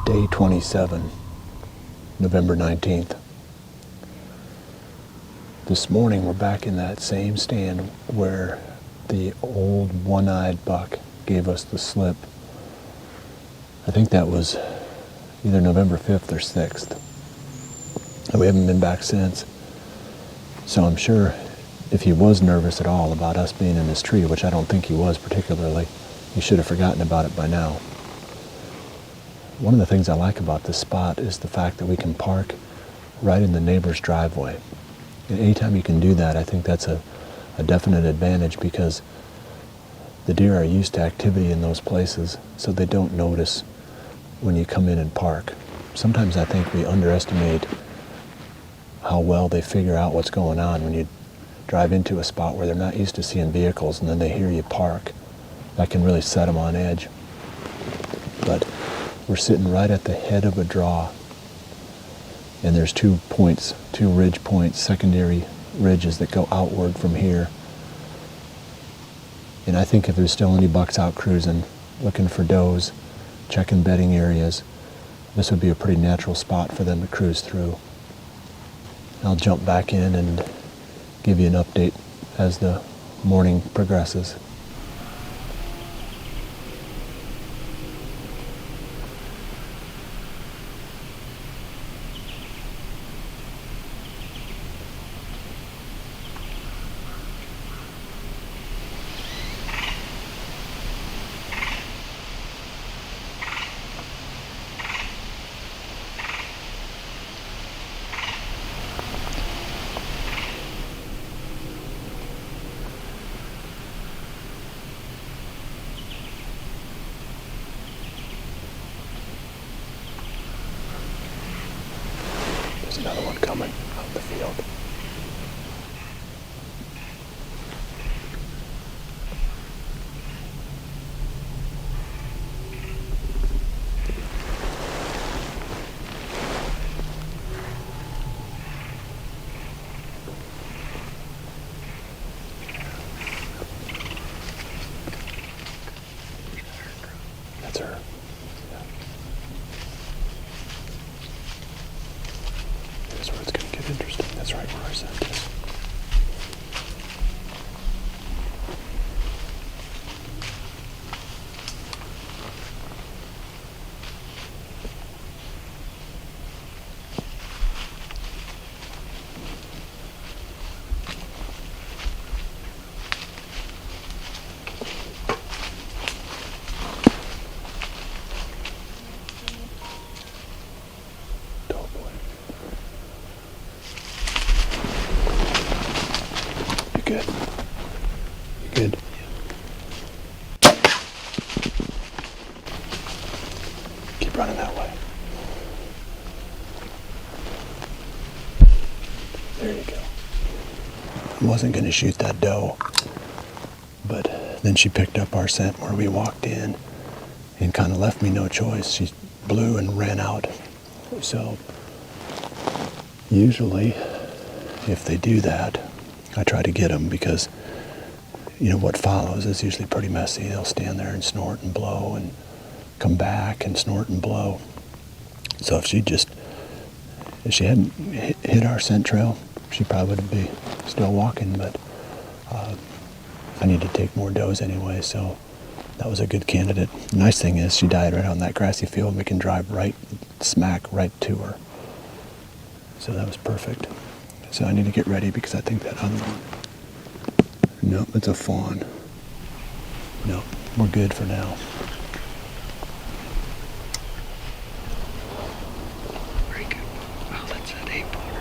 Day 27, November 19th. This morning we're back in that same stand where the old one-eyed buck gave us the slip. I think that was either November 5th or 6th. And we haven't been back since. So I'm sure if he was nervous at all about us being in this tree, which I don't think he was particularly, he should have forgotten about it by now. One of the things I like about this spot is the fact that we can park right in the neighbor's driveway. And anytime you can do that, I think that's a definite advantage, because the deer are used to activity in those places, so they don't notice when you come in and park. Sometimes I think we underestimate how well they figure out what's going on when you drive into a spot where they're not used to seeing vehicles and then they hear you park. That can really set them on edge. But we're sitting right at the head of a draw, and there's 2 points, 2 ridge points, secondary ridges that go outward from here. And I think if there's still any bucks out cruising, looking for does, checking bedding areas, this would be a pretty natural spot for them to cruise through. I'll jump back in and give you an update as the morning progresses. There's another one coming out in the field. That's her. Here's where it's going to get interesting. That's right where our scent is. Good. You good? Keep running that way. There you go. I wasn't going to shoot that doe, but then she picked up our scent where we walked in and kind of left me no choice. She blew and ran out. So usually if they do that, I try to get them, because what follows is usually pretty messy. They'll stand there and snort and blow and come back and snort and blow. So if she hadn't hit our scent trail, she probably would be still walking, but I need to take more does anyway, so that was a good candidate. The nice thing is she died right on that grassy field, and we can drive right to her. So that was perfect. So I need to get ready, because I think that other one, nope, it's a fawn. Nope, we're good for now. Very good. Well, that's an 8-pointer.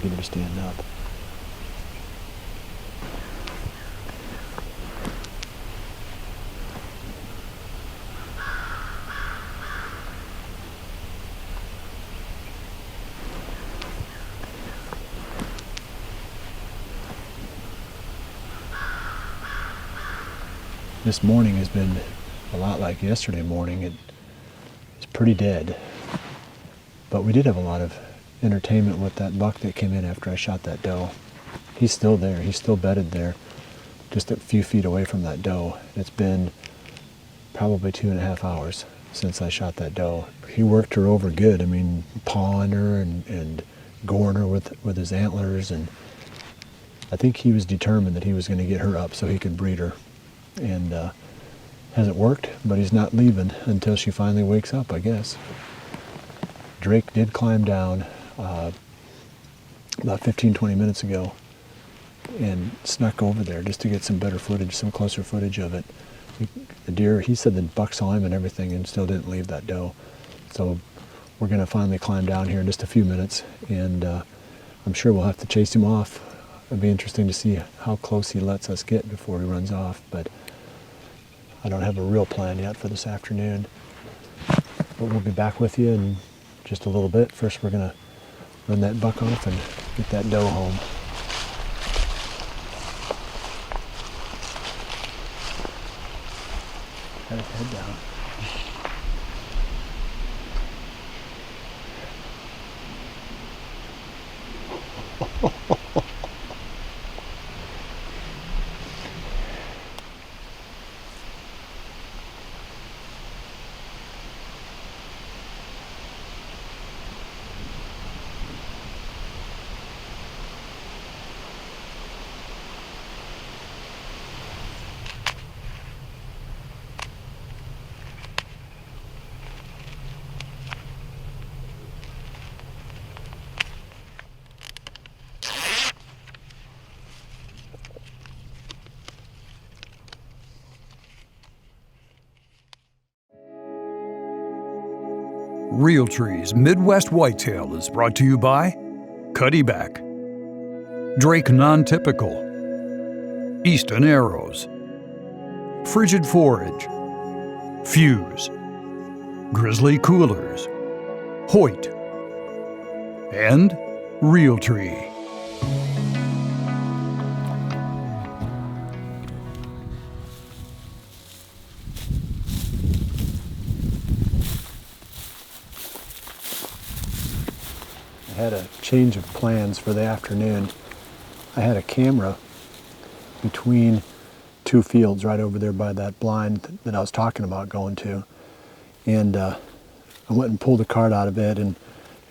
get her to stand up. This morning has been a lot like yesterday morning. It's pretty dead. But we did have a lot of entertainment with that buck that came in after I shot that doe. He's still there. He's still bedded there, just a few feet away from that doe. It's been probably 2.5 hours since I shot that doe. He worked her over good. I mean, pawing her and goring her with his antlers. And I think he was determined that he was going to get her up so he could breed her. And hasn't worked, but he's not leaving until she finally wakes up, I guess. Drake did climb down about 15-20 minutes ago and snuck over there just to get some better footage, some closer footage of it. The deer, he said the buck saw him and everything and still didn't leave that doe. So we're going to finally climb down here in just a few minutes, and I'm sure we'll have to chase him off. It'll be interesting to see how close he lets us get before he runs off, but I don't have a real plan yet for this afternoon. But we'll be back with you in just a little bit. First, we're going to run that buck off and get that doe home. Got his head down. Realtree's Midwest Whitetail is brought to you by Cuddyback, Drake Non-Typical, Easton Arrows, Frigid Forage, Fuse, Grizzly Coolers, Hoyt, and Realtree. I had a change of plans for the afternoon. I had a camera between two fields right over there by that blind that I was talking about going to. And I went and pulled a card out of it, and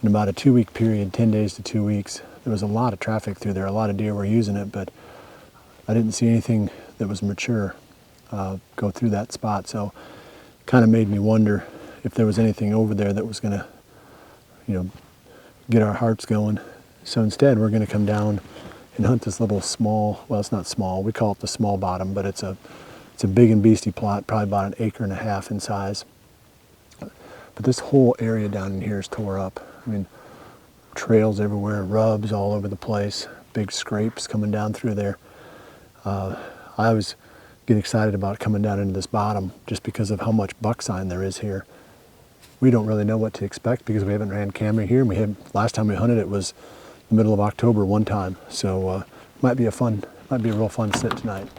in about a 2-week period, 10 days to 2 weeks, there was a lot of traffic through there. A lot of deer were using it, but I didn't see anything that was mature go through that spot. So it kind of made me wonder if there was anything over there that was going to, get our hearts going. So instead, we're going to come down and hunt this little small, well, it's not small, we call it the small bottom, but it's a big and beastie plot, probably about 1.5 acres in size. But this whole area down in here is tore up. I mean, trails everywhere, rubs all over the place, big scrapes coming down through there. I always get excited about coming down into this bottom just because of how much buck sign there is here. We don't really know what to expect because we haven't ran camera here. Last time we hunted it was the middle of October one time. So might be a real fun sit tonight.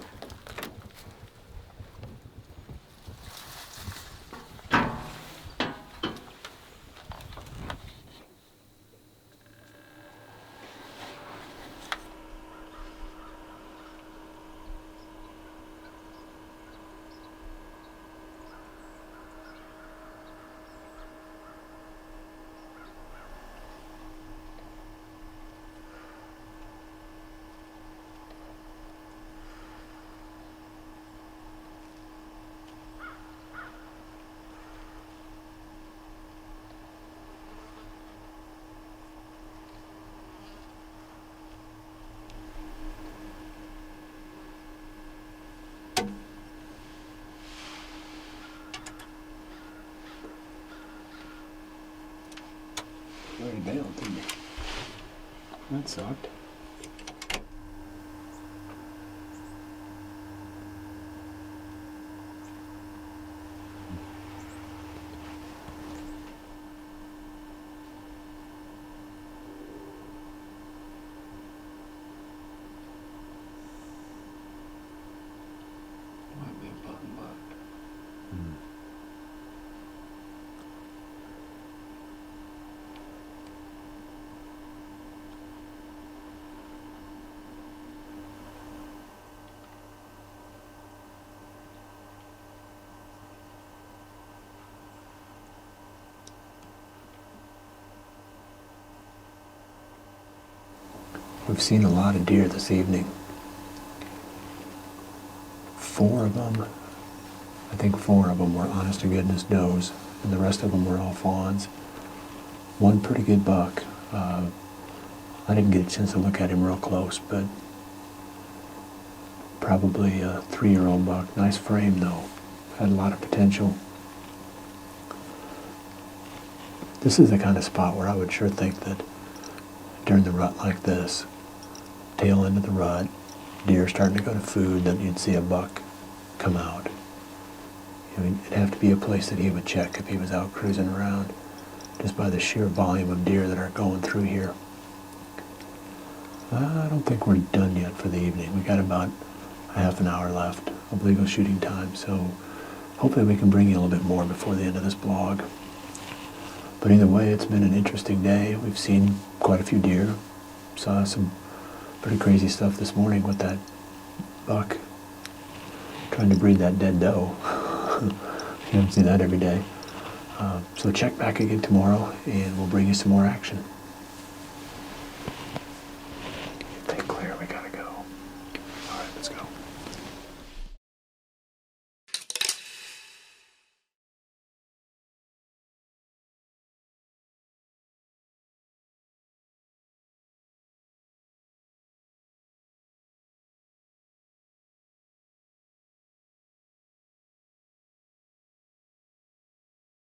That sucked. Might be a button buck. We've seen a lot of deer this evening. 4 of them, I think 4 of them were honest to goodness does, and the rest of them were all fawns. One pretty good buck. I didn't get a chance to look at him real close, but probably a 3-year-old buck. Nice frame though. Had a lot of potential. This is the kind of spot where I would sure think that during the rut like this, tail end of the rut, deer starting to go to food, that you'd see a buck come out. I mean, it'd have to be a place that he would check if he was out cruising around, just by the sheer volume of deer that are going through here. I don't think we're done yet for the evening. We got about a half an hour left of legal shooting time, so hopefully we can bring you a little bit more before the end of this vlog. But either way, it's been an interesting day. We've seen quite a few deer. Saw some pretty crazy stuff this morning with that buck trying to breed that dead doe. You don't see that every day. So check back again tomorrow and we'll bring you some more action.